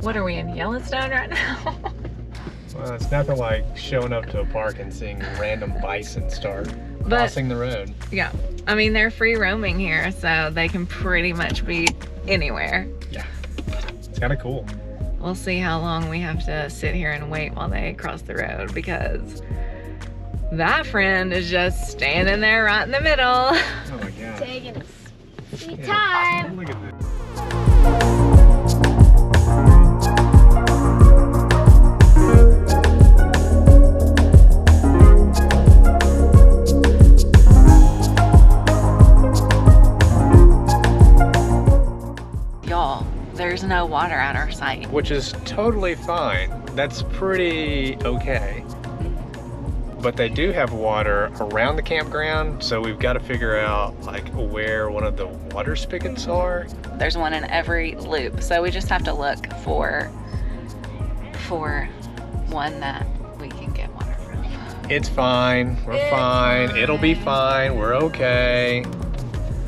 What are we in Yellowstone right now? Well, it's nothing like showing up to a park and seeing random bison start crossing the road. Yeah, I mean, they're free roaming here, so they can pretty much be anywhere. Yeah, it's kind of cool. We'll see how long we have to sit here and wait while they cross the road, because that friend is just standing there right in the middle. Oh my God. Taking a sweet time. Look at this. There's no water at our site. Which is totally fine. That's pretty okay. But they do have water around the campground, so we've got to figure out like where one of the water spigots are. There's one in every loop, so we just have to look for one that we can get water from. It's fine. We're fine. It'll be fine. We're okay.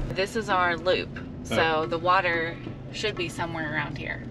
This is our loop, so the water should be somewhere around here.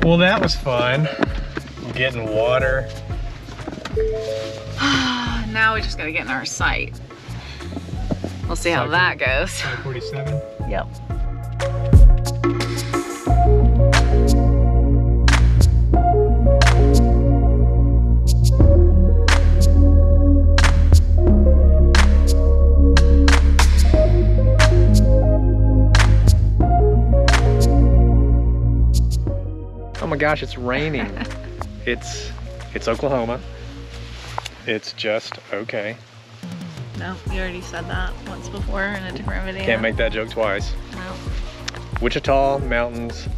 Well, that was fun. Getting water. Now we just gotta get in our site. We'll see how that goes. 547. Yep. Oh my gosh, it's raining. It's Oklahoma. It's just okay. No, you already said that once before in a different video. Can't make that joke twice. No. Wichita Mountains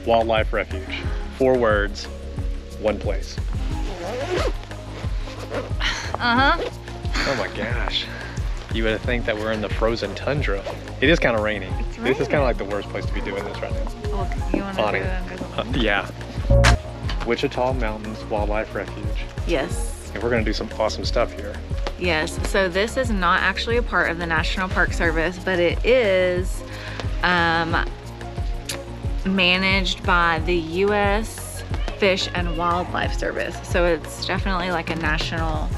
Wildlife Refuge. 4 words, 1 place. Uh-huh. Oh my gosh. You would think that we're in the frozen tundra. It is kind of raining. This is kind of like the worst place to be doing this right now. Well, you want to do it? Yeah. Wichita Mountains Wildlife Refuge. Yes. And we're going to do some awesome stuff here. Yes. So this is not actually a part of the National Park Service, but it is managed by the U.S. Fish and Wildlife Service. So it's definitely like a national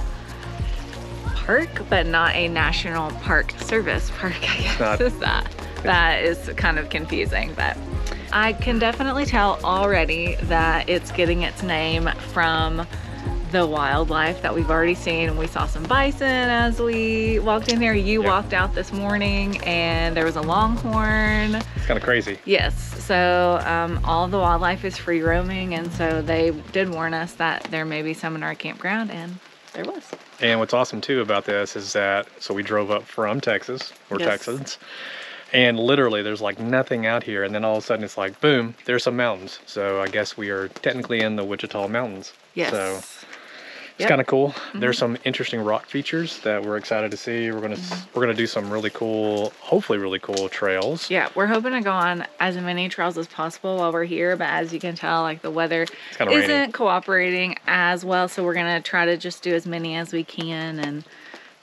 park, but not a National Park Service park, I guess. Is that is kind of confusing, but I can definitely tell already that it's getting its name from the wildlife that we've already seen. We saw some bison as we walked in there. You walked out this morning and there was a longhorn. It's kind of crazy. Yes, so all of the wildlife is free roaming, and so they did warn us that there may be some in our campground, and there was. And what's awesome too about this is that, so we drove up from Texas, we're Texans, and literally there's like nothing out here, and then all of a sudden it's like, boom, there's some mountains. So I guess we are technically in the Wichita Mountains. Yes. So it's kind of cool. There's some interesting rock features that we're excited to see. We're gonna do some really cool, hopefully really cool trails. Yeah, we're hoping to go on as many trails as possible while we're here, but as you can tell, like the weather isn't cooperating as well, so we're gonna try to just do as many as we can and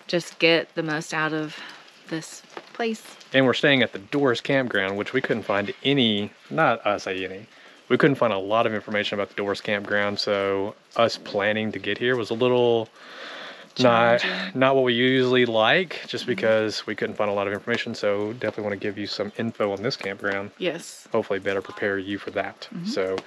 just get the most out of this place. And we're staying at the Doris Campground, which we couldn't find any, we couldn't find a lot of information about the Doris Campground, so us planning to get here was a little not what we usually like, just because we couldn't find a lot of information. So definitely want to give you some info on this campground. Yes. Hopefully better prepare you for that. So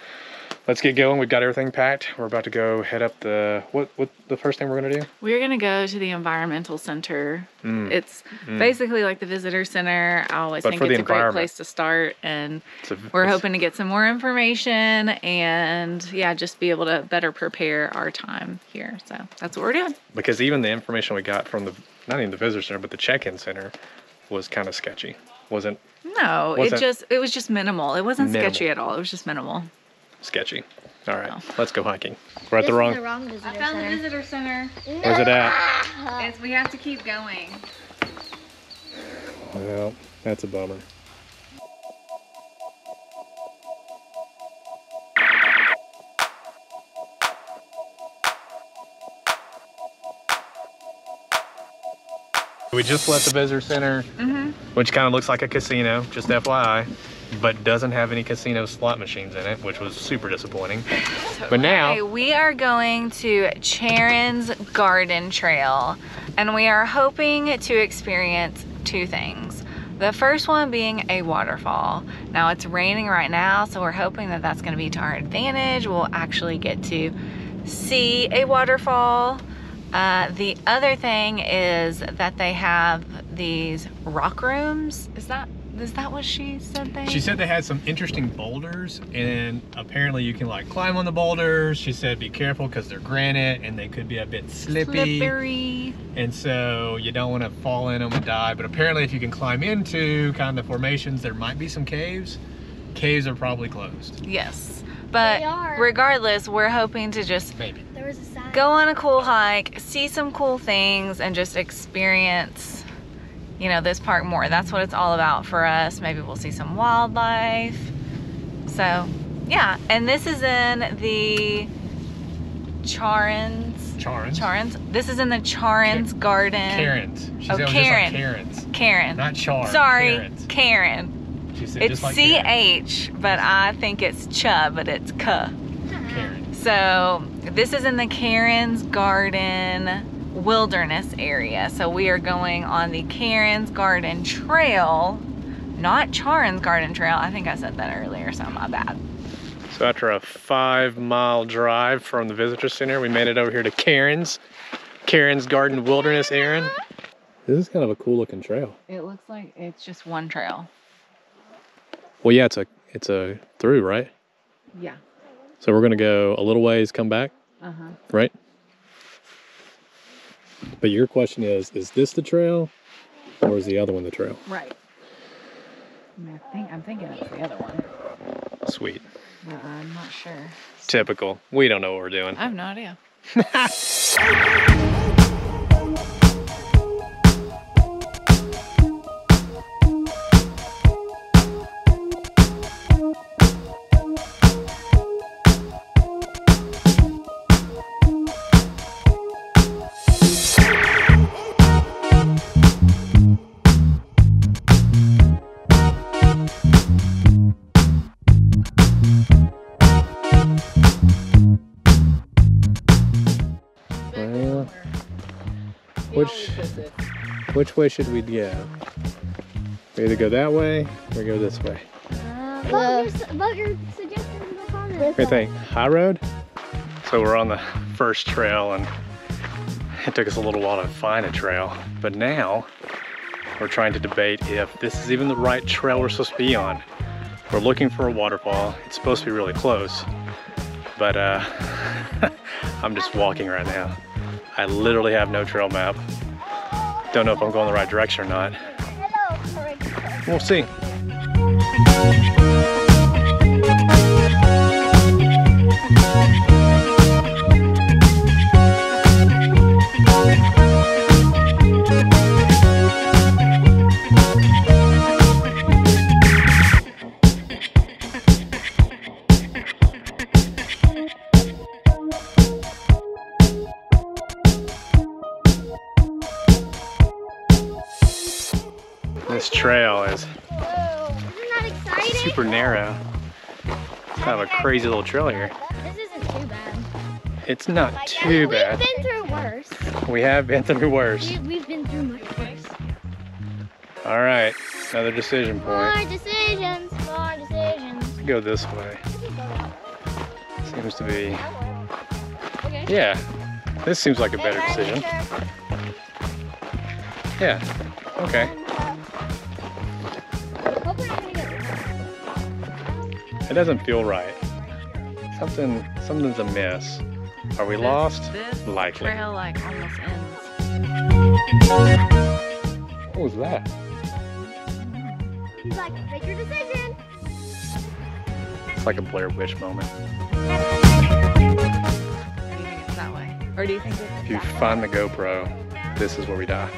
let's get going. We've got everything packed. We're about to go head up the, what the first thing we're gonna do? We're gonna go to the environmental center. It's basically like the visitor center. I always think it's a great place to start, and we're hoping to get some more information and yeah, just be able to better prepare our time here. So that's what we're doing. Because even the information we got from the, not even the visitor center, but the check-in center was kind of sketchy. Wasn't? No, it was just minimal. It wasn't sketchy at all. It was just minimal. Sketchy. All right, let's go hiking. We're at the wrong visitor I found the visitor center. Where's it at? We have to keep going. Well, that's a bummer. We just left the visitor center, which kind of looks like a casino, just FYI, but doesn't have any casino slot machines in it, which was super disappointing. But now we are going to Charon's Garden Trail, and we are hoping to experience two things. The first one being a waterfall. Now it's raining right now, so we're hoping that that's going to be to our advantage. We'll actually get to see a waterfall. The other thing is that they have these rock rooms. Is that what she said She said they had some interesting boulders, and apparently you can like climb on the boulders. She said be careful because they're granite and they could be a bit slippery. And so you don't want to fall in them and die. But apparently if you can climb into kind of the formations, there might be some caves. Caves are probably closed. Yes, but regardless, we're hoping to just go on a cool hike, see some cool things, and just experience, you know, this park more. That's what it's all about for us. Maybe we'll see some wildlife. So yeah, and this is in the Charon's. This is in the Charon's Garden. Karen's. She said Karen. Like Karen's. Karen. Not Char. Sorry, Karen's. Karen. She said It's just like CH, but I think it's Cha, but it's K. Karen. So this is in the Charon's Garden Wilderness area. So we are going on the Charon's Garden Trail, not Charon's Garden Trail. I think I said that earlier, so my bad. So after a 5-mile drive from the visitor center, we made it over here to Charon's Garden Wilderness area. This is kind of a cool looking trail. It looks like it's just one trail. Well, yeah, it's a through, right? Yeah. So we're gonna go a little ways, come back, right? But your question is this the trail, or is the other one the trail? Right. I'm thinking it's the other one. Sweet. But I'm not sure. Typical. We don't know what we're doing. I have no idea. Which way should we go? We either go that way or go this way. Vote your suggestions in the comments. What do you think? High road? So we're on the first trail, and it took us a little while to find a trail, but now we're trying to debate if this is even the right trail we're supposed to be on. We're looking for a waterfall. It's supposed to be really close, but I'm just walking right now. I literally have no trail map. Don't know if I'm going the right direction or not. We'll see. This trail is super narrow. It's kind of a crazy little trail here. This isn't too bad. It's not too bad. We've been through worse. We have been through worse. We've been through much worse. All right, another decision point. More decisions, more decisions. Go this way. Seems to be, Okay. yeah, this seems like a better decision. Yeah, okay. It doesn't feel right. Something's amiss. Are we lost? This Likely. trail like almost ends. What was that? He's like, make your decision. It's like a Blair Witch moment. Or do you think it's that way? Or do you think it's If you find the GoPro, this is where we die.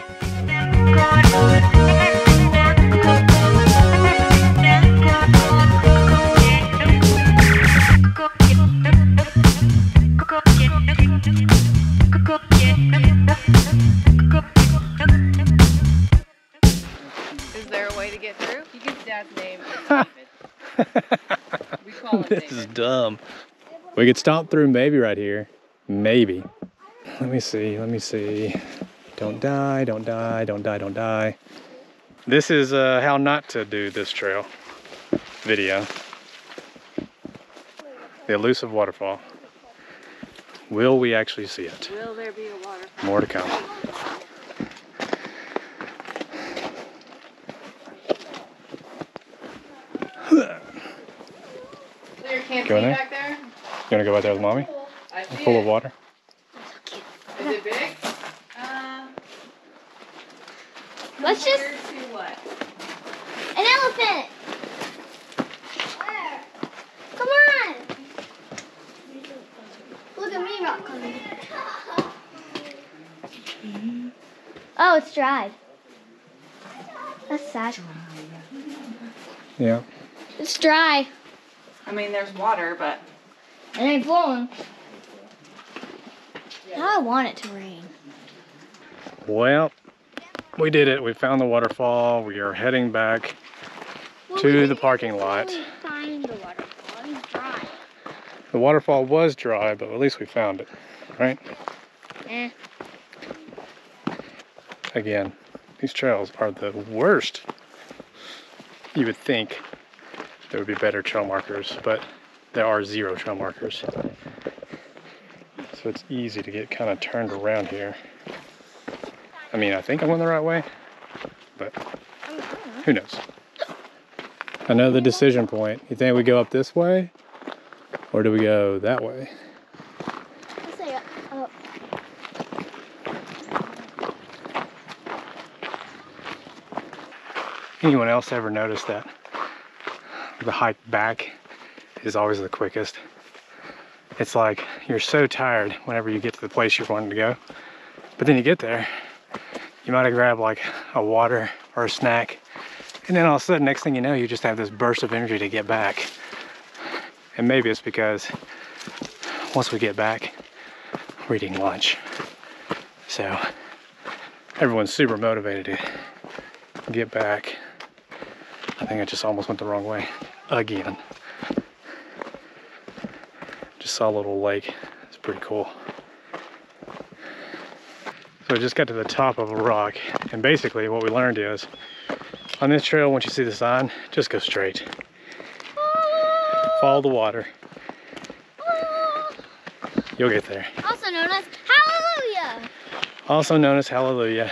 Is there a way to get through? You give Dad's name. We call him This David. is dumb. We could stomp through maybe right here. Maybe. Let me see, let me see. Don't die, don't die, don't die, don't die. This is how not to do this trail video. The elusive waterfall. Will we actually see it? Will there be a waterfall? More to come. There, can't Go in see there? back there? You wanna go out there with mommy? I see Full it. of water? Is it big? Let's just, Compared to what? an elephant. Where? Come on. Look at me rock coming. Oh, it's dry. That's sad. Yeah. It's dry. I mean, there's water, but It ain't flowing. Now I want it to rain. Well, we did it. We found the waterfall. We are heading back to the parking lot. Find the waterfall. It's dry. The waterfall was dry, but at least we found it, right? Eh. Again, these trails are the worst. You would think there would be better trail markers, but there are 0 trail markers. So it's easy to get kind of turned around here. I mean, I think I'm going the right way, but who knows? Another decision point. You think we go up this way, or do we go that way? Let's say up. Anyone else ever notice that the hike back is always the quickest? It's like you're so tired whenever you get to the place you're wanting to go, but then you get there, you might have grabbed like a water or a snack, and then all of a sudden, next thing you know, you just have this burst of energy to get back. And maybe it's because once we get back, we're eating lunch. So everyone's super motivated to get back. I think I just almost went the wrong way again. Just saw a little lake. It's pretty cool. So I just got to the top of a rock, and basically what we learned is on this trail, once you see the sign, just go straight. Follow the water. You'll get there. Also known as Hallelujah. Also known as Hallelujah.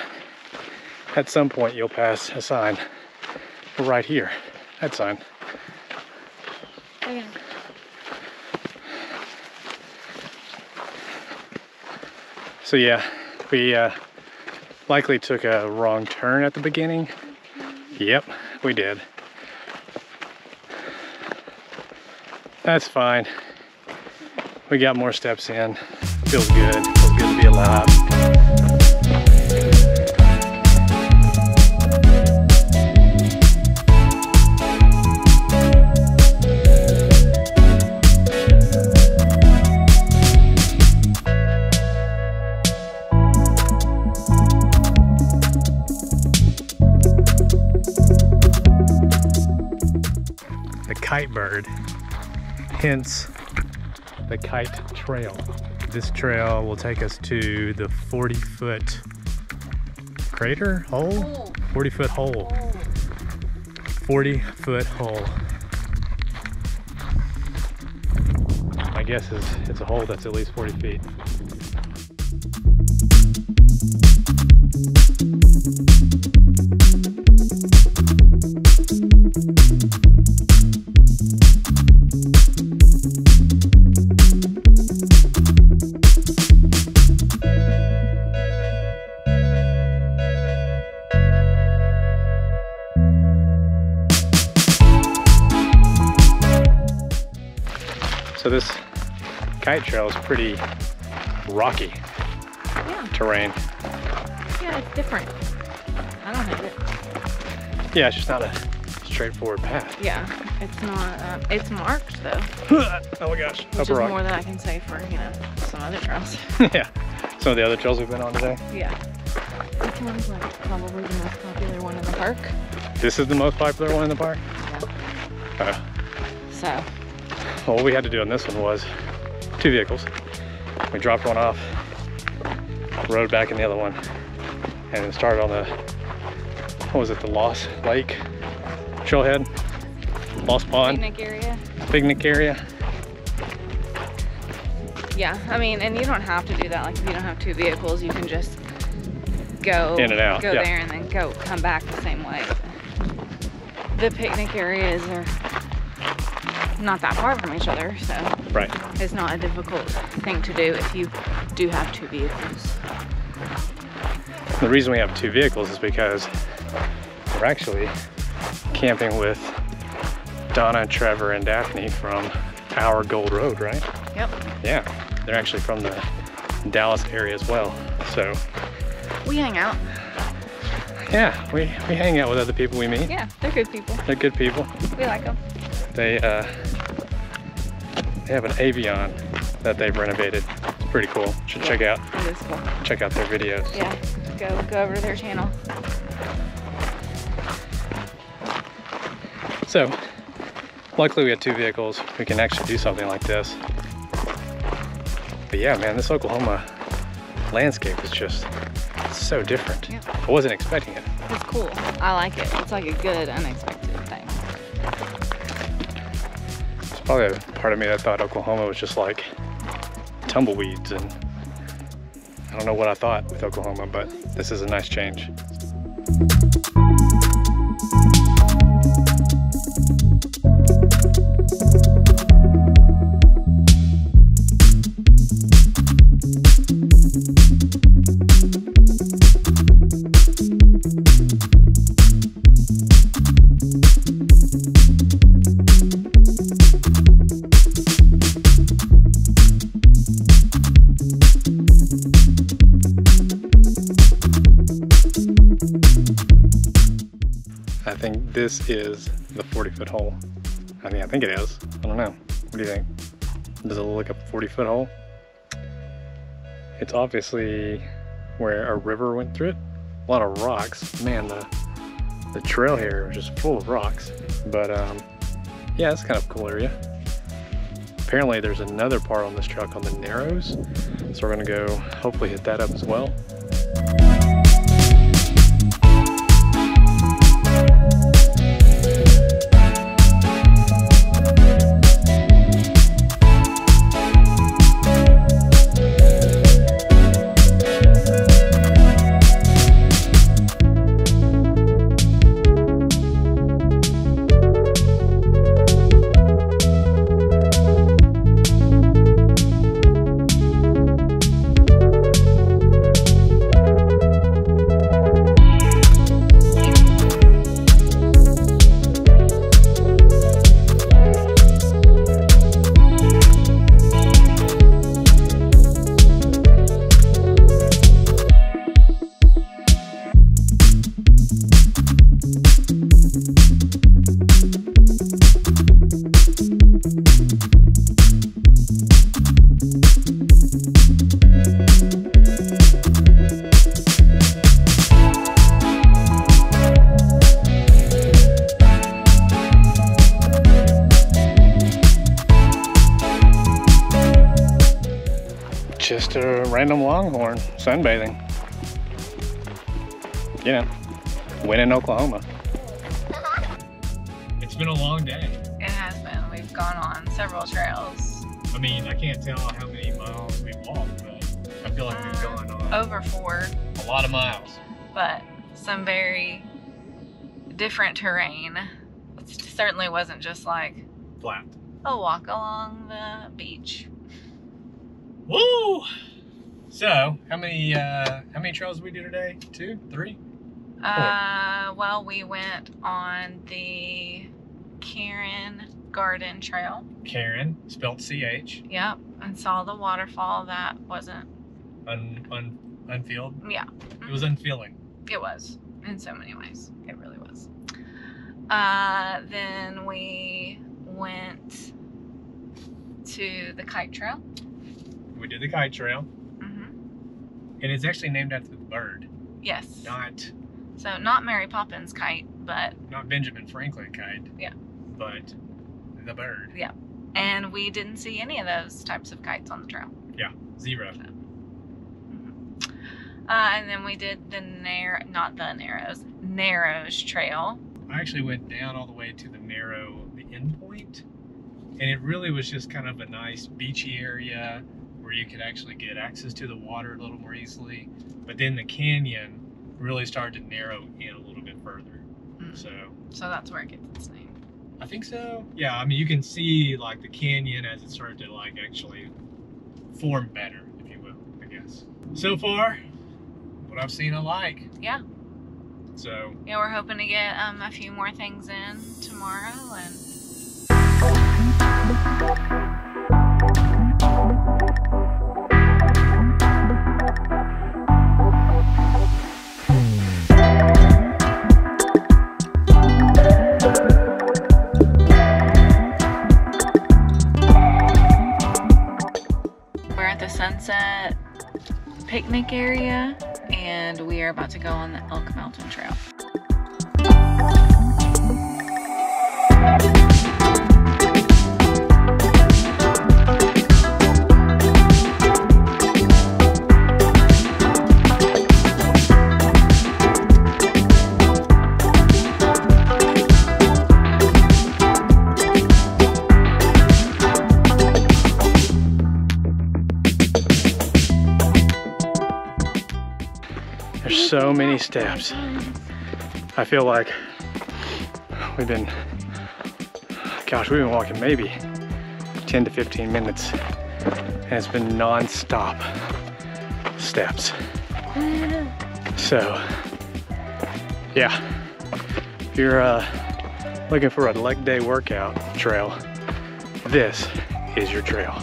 At some point you'll pass a sign right here. That sign. Okay. So yeah, we likely took a wrong turn at the beginning. Yep, we did. That's fine. We got more steps in. Feels good. Feels good to be alive. The Kite Bird, hence the Kite Trail. This trail will take us to the 40-foot crater hole? 40-foot hole. 40-foot hole. My guess is it's a hole that's at least 40 feet. So this Kite Trail is pretty rocky terrain. Yeah, it's different. I don't hate it. Yeah, it's just not a straightforward path. Yeah, it's not. It's marked though. Oh my gosh, Which is more than I can say for, you know, some other trails. Yeah, some of the other trails we've been on today. Yeah. Which one's like probably the most popular one in the park? This is the most popular one in the park? Yeah. So. Well, what we had to do on this one was 2 vehicles. We dropped one off, rode back in the other one, and then started on the, what was it, the Lost Lake trailhead? Lost Pond? Picnic area. Picnic area. Yeah, I mean, and you don't have to do that. Like if you don't have 2 vehicles, you can just go in and out. Go there and then come back the same way. The picnic areas are not that far from each other, so right. It's not a difficult thing to do if you do have 2 vehicles. The reason we have 2 vehicles is because we're actually camping with Donna, Trevor, and Daphne from our Gold Road, right? Yep. Yeah, they're actually from the Dallas area as well, so. We hang out. Yeah, we hang out with other people we meet. Yeah, they're good people. They're good people. We like them. They have an Avion that they've renovated. It's pretty cool. Should check out. It is cool. Check out their videos. Yeah, go over to their channel. So, luckily we had 2 vehicles. We can actually do something like this. But yeah, man, this Oklahoma landscape is just so different. Yeah. I wasn't expecting it. It's cool. I like it. It's like a good, unexpected thing. There's probably a part of me that thought Oklahoma was just like tumbleweeds, and I don't know what I thought with Oklahoma, but this is a nice change. I think this is the 40-foot hole. I think it is. I don't know. What do you think? Does it look like a 40-foot hole? It's obviously where a river went through it. A lot of rocks. Man, the trail here is just full of rocks. But yeah, it's kind of a cool area. Apparently there's another part on this trail called the Narrows. So we're gonna go hopefully hit that up as well. Just a random longhorn sunbathing. You know, win in Oklahoma. It's been a long day. It has been. We've gone on several trails. I mean, I can't tell how many miles we've walked, but I feel like we've gone on Over 4, a lot of miles. but some very different terrain. It certainly wasn't just like Flat. a walk along the beach. Woo! So, how many trails did we do today? 2, 3? Well, we went on the Charon Garden Trail. Charon, spelled CH. Yep, and saw the waterfall that wasn't. Unfilled? Yeah, It was unfilling. it was in so many ways. It really was. Then we went to the Kite Trail. We did the Kite Trail. Mm-hmm. And it's actually named after the bird. Yes. Not Not Mary Poppins kite, but Benjamin Franklin kite. Yeah. But the bird. yeah. And we didn't see any of those types of kites on the trail. Yeah, 0. And then we did the Narrows Trail. I actually went down all the way to the end point. And it really was just kind of a nice beachy area where you could actually get access to the water a little more easily. But then the canyon really started to narrow in a little bit further. So that's where it gets its name. I think so. Yeah, I mean, you can see like the canyon as it started to like actually form better, if you will, I guess. So far, what I've seen I like. Yeah. So Yeah, we're hoping to get a few more things in tomorrow, and we're at the Sunset picnic area, and we are about to go on the Elk Mountain Trail. there's so many steps. I feel like we've been walking maybe 10 to 15 minutes, and it's been non-stop steps. So yeah, if you're looking for a leg day workout trail, this is your trail.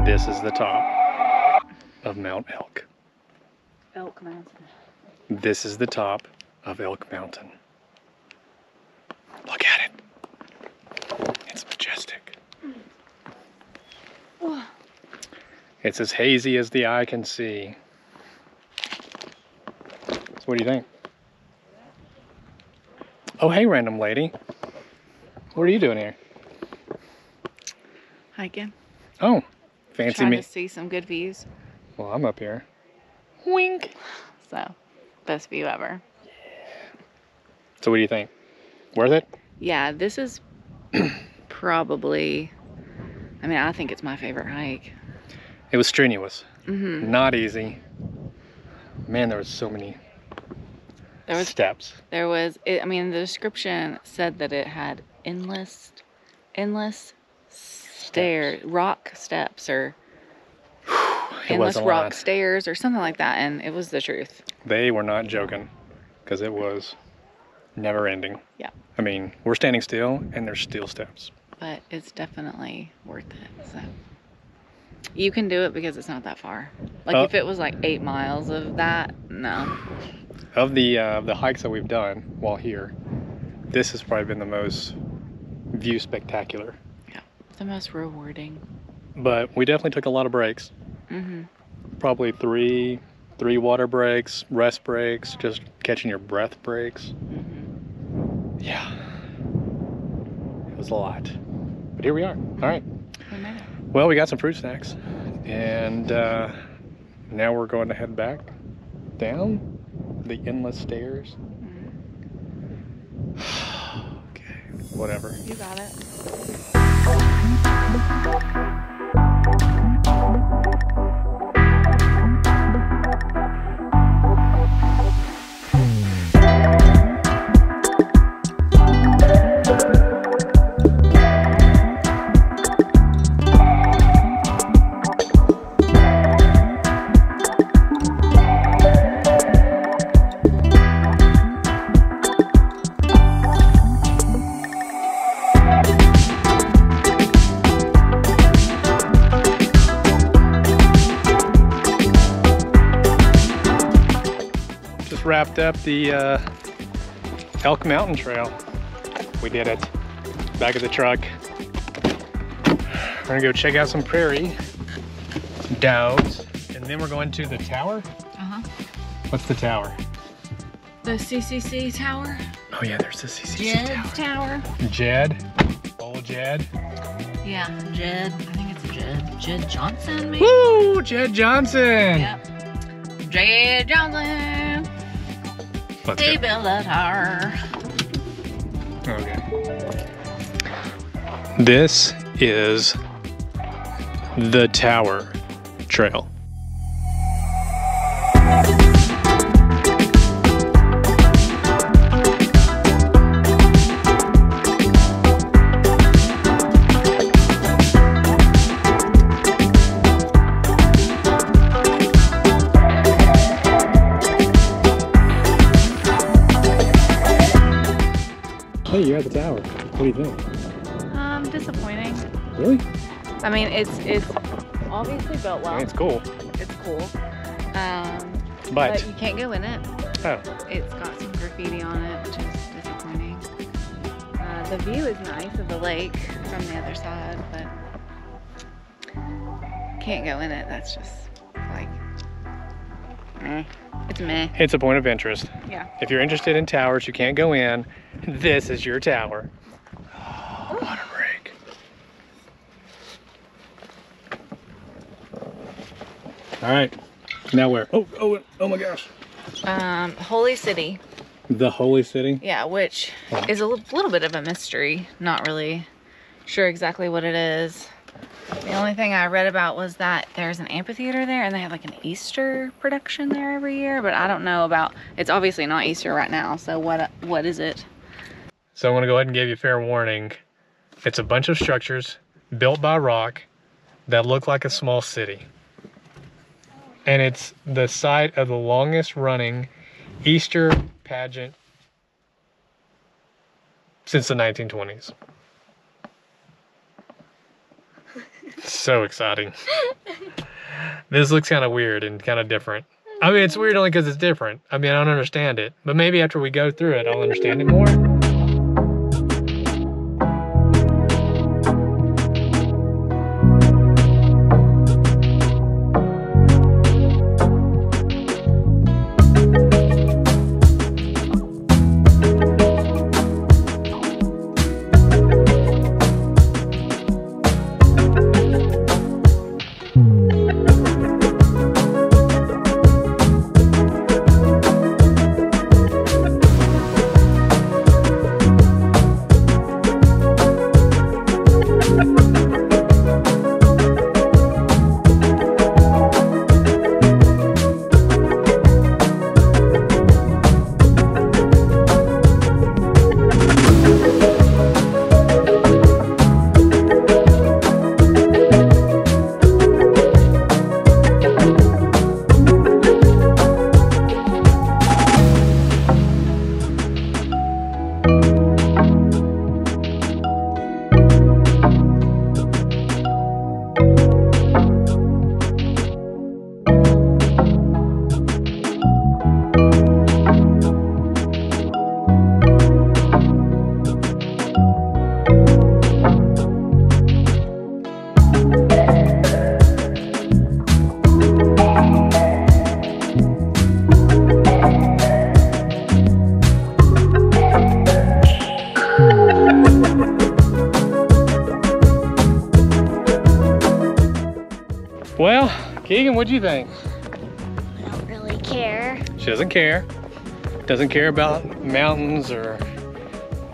This is the top of Mount Elk. Elk Mountain. This is the top of Elk Mountain. Look at it. It's majestic. It's as hazy as the eye can see. So what do you think? Oh, hey, random lady. What are you doing here? Hiking. Oh, fancy Trying me. to see some good views. Well, I'm up here. Wink. So, best view ever. So what do you think? Worth it? Yeah, this is probably, I mean, I think it's my favorite hike. It was strenuous. Mm-hmm. Not easy. Man, there was so many steps. There was, I mean, the description said that it had endless rock steps, or endless rock stairs, or something like that, and it was the truth. They were not joking, because it was never ending. Yeah. I mean, we're standing still and there's still steps. But it's definitely worth it. So you can do it because it's not that far. Like if it was like 8 miles of that, no. Of the hikes that we've done while here, this has probably been the most view spectacular. Yeah, the most rewarding. But we definitely took a lot of breaks. Mm-hmm. Probably three water breaks, rest breaks, just catching your breath breaks. Mm-hmm. Yeah, it was a lot. But here we are. All right. We made it. Well, we got some fruit snacks, and now we're going to head back down the endless stairs. Okay, whatever. You got it. Wrapped up the Elk Mountain Trail. We did it. Back of the truck. We're gonna go check out some prairie dogs, and then we're going to the tower. What's the tower? The CCC tower. Oh yeah, there's the CCC tower. Jed. Old Jed. Yeah, Jed. I think it's Jed. Jed Johnson, maybe. Woo! Jed Johnson. Yep. Jed Johnson. Let's They go. built a tower. Okay. This is the Tower Trail. Hey, you're at the tower. What do you think? Disappointing. Really? I mean, it's obviously built well. I mean, it's cool. It's cool. But But, you can't go in it. oh, It's got some graffiti on it, which is disappointing. The view is nice of the lake from the other side, but can't go in it. That's just like, meh. It's meh. it's a point of interest. Yeah. If you're interested in towers, you can't go in. This is your tower. Oh, what a break. All right, now where? Oh my gosh. Holy City. The Holy City? Yeah, which is a little bit of a mystery. Not really sure exactly what it is. The only thing I read about was that there's an amphitheater there and they have like an Easter production there every year, but I don't know about, it's obviously not Easter right now, so what is it? So I'm gonna go ahead and give you fair warning. It's a bunch of structures built by rock that look like a small city. And it's the site of the longest running Easter pageant since the 1920s. So exciting. This looks kind of weird and kind of different. I mean, it's weird only because it's different. I mean, I don't understand it, but maybe after we go through it, I'll understand it more. what'd you think? I don't really care. She doesn't care. Doesn't care about mountains or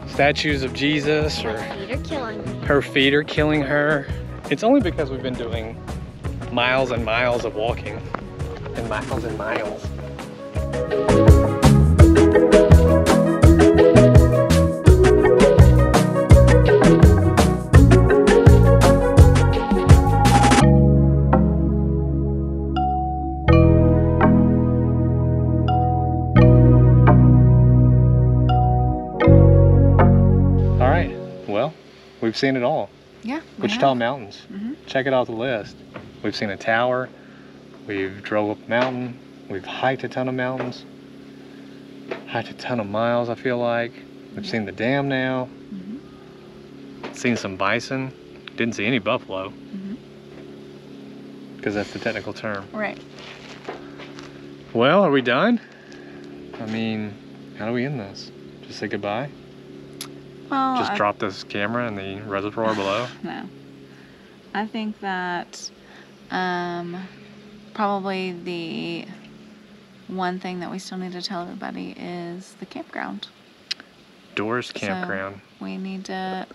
statues of Jesus or My feet are killing me. her feet are killing her. It's only because we've been doing miles and miles of walking and miles and miles. All right, well, we've seen it all. Yeah. Wichita Mountains. Check it off the list. We've seen a tower. We've drove up a mountain. We've hiked a ton of mountains. Hiked a ton of miles, I feel like. We've seen the dam now. Seen some bison. Didn't see any buffalo. Because that's the technical term. Right. Well, are we done? I mean, how do we end this? Just say goodbye? Well, Just drop this camera in the reservoir below? No. I think that probably the one thing that we still need to tell everybody is the campground. Doris Campground. So we need to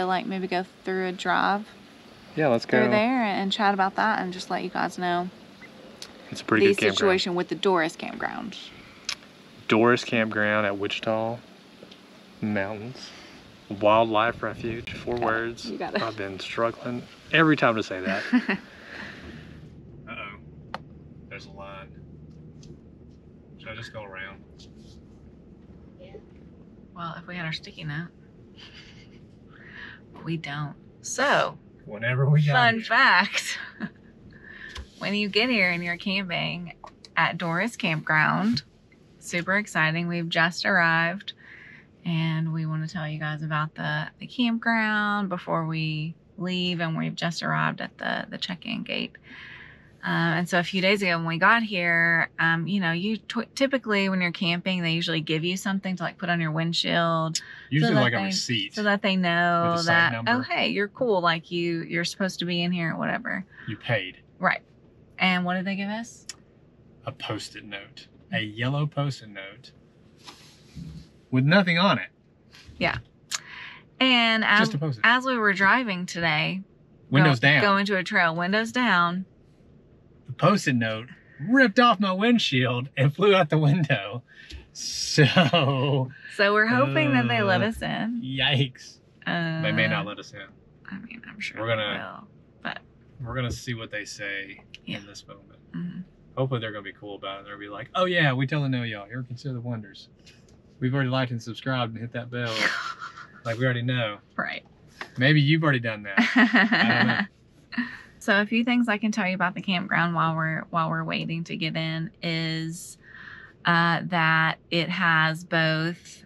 like maybe go through a drive Yeah, let's go. through there and chat about that and just let you guys know It's a pretty the good campground. situation with the Doris Campground. Doris Campground at Wichita Mountains Wildlife Refuge. 4 words. You got it. I've been struggling every time to say that. Uh-oh. There's a line. Should I just go around? Well, if we had our sticky note. We don't. So, Whenever we got fun here. fact. When you get here and you're camping at Doris Campground, super exciting. We've just arrived and we want to tell you guys about the campground before we leave, and we've just arrived at the check-in gate. And so a few days ago when we got here, you know, typically when you're camping, they usually give you something to like put on your windshield. Usually that like a they- receipt. So that they know With a site that, number. oh, hey, you're cool. Like you're supposed to be in here or whatever. You paid. Right. And what did they give us? A Post-it note. A yellow Post-it note with nothing on it. Yeah. And Just a Post-it. as we were driving today, Windows down. going to a trail, windows down. The Post-it note ripped off my windshield and flew out the window. So, So we're hoping that they let us in. yikes. They may not let us in. I mean, I'm sure We're they gonna- will. But We're going to see what they say Yeah. in this moment. mhm. Hopefully they're going to be cool about it. They'll be like, oh yeah, we totally know y'all. Here, consider the wonders. We've already liked and subscribed and hit that bell. Like we already know. Right. Maybe you've already done that. I don't know. So a few things I can tell you about the campground while we're waiting to get in is that it has both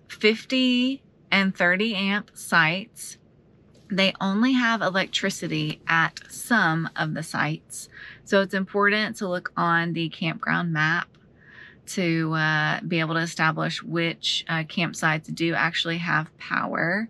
50 and 30 amp sites. They only have electricity at some of the sites, so it's important to look on the campground map to be able to establish which campsites do actually have power.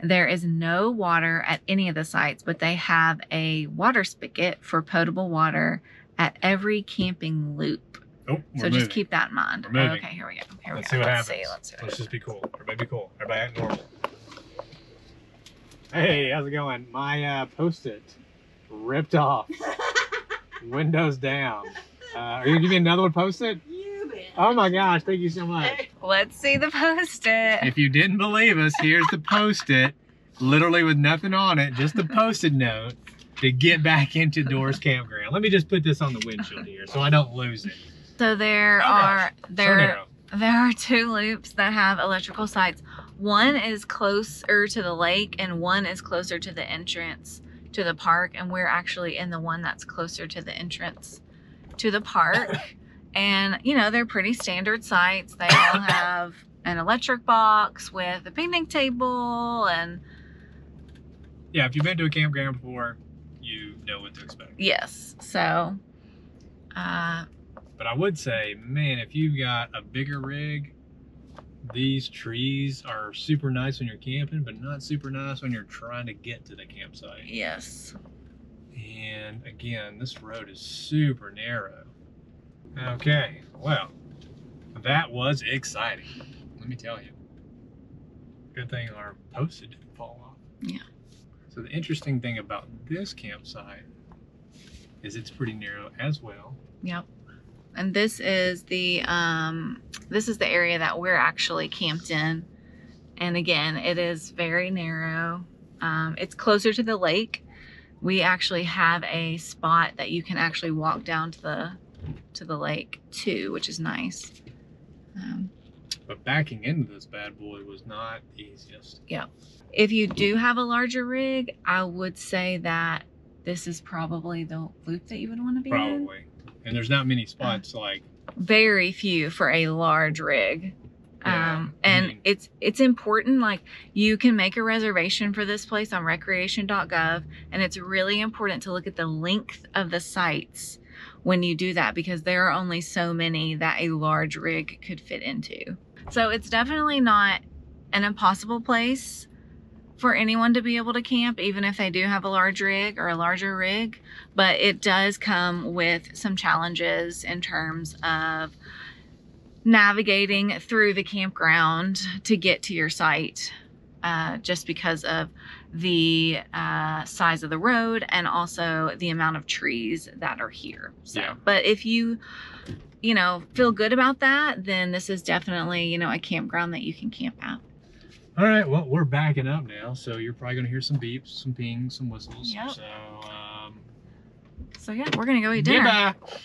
There is no water at any of the sites, but they have a water spigot for potable water at every camping loop. Oh, we're So moving. just keep that in mind. We're moving. Okay, here we go. Here Let's we see go. what Let's happens. see. Let's see. Let's just be cool. Everybody be cool. Everybody act normal. Hey, how's it going? My Post-it ripped off. Windows down. Are you gonna give me another one Post-it? You bet. Oh my gosh, thank you so much. Let's see the Post-it. If you didn't believe us, here's the Post-it. Literally with nothing on it, just a Post-it note to get back into Doris Campground. Let me just put this on the windshield here so I don't lose it. So there Oh, are gosh. So there narrow. there are 2 loops that have electrical sites. One is closer to the lake and one is closer to the entrance to the park, and we're actually in the one that's closer to the entrance to the park. And you know, they're pretty standard sites. They all have an electric box with a picnic table, and Yeah, if you've been to a campground before, you know what to expect. yes, so But I would say, man, if you've got a bigger rig, these trees are super nice when you're camping, but not super nice when you're trying to get to the campsite. yes. And again, this road is super narrow. Okay, well, that was exciting. Let me tell you. Good thing our postage didn't fall off. Yeah. So the interesting thing about this campsite is it's pretty narrow as well. Yep. And this is the area that we're actually camped in. And again, it is very narrow. It's closer to the lake. We actually have a spot that you can actually walk down to the lake too, which is nice. But backing into this bad boy was not the easiest. Yeah. If you do have a larger rig, I would say that this is probably the loop that you would want to be in. Probably. And there's not many spots like. Very few for a large rig. Yeah, And it's important, like you can make a reservation for this place on recreation.gov, and it's really important to look at the length of the sites when you do that, because there are only so many that a large rig could fit into. So it's definitely not an impossible place for anyone to be able to camp, even if they do have a large rig or a larger rig, but it does come with some challenges in terms of navigating through the campground to get to your site, just because of the size of the road and also the amount of trees that are here. So, yeah. But if you feel good about that, then this is definitely, a campground that you can camp at. All right, well, we're backing up now, so you're probably gonna hear some beeps, some pings, some whistles. Yep. So, So yeah, we're gonna go eat dinner. goodbye.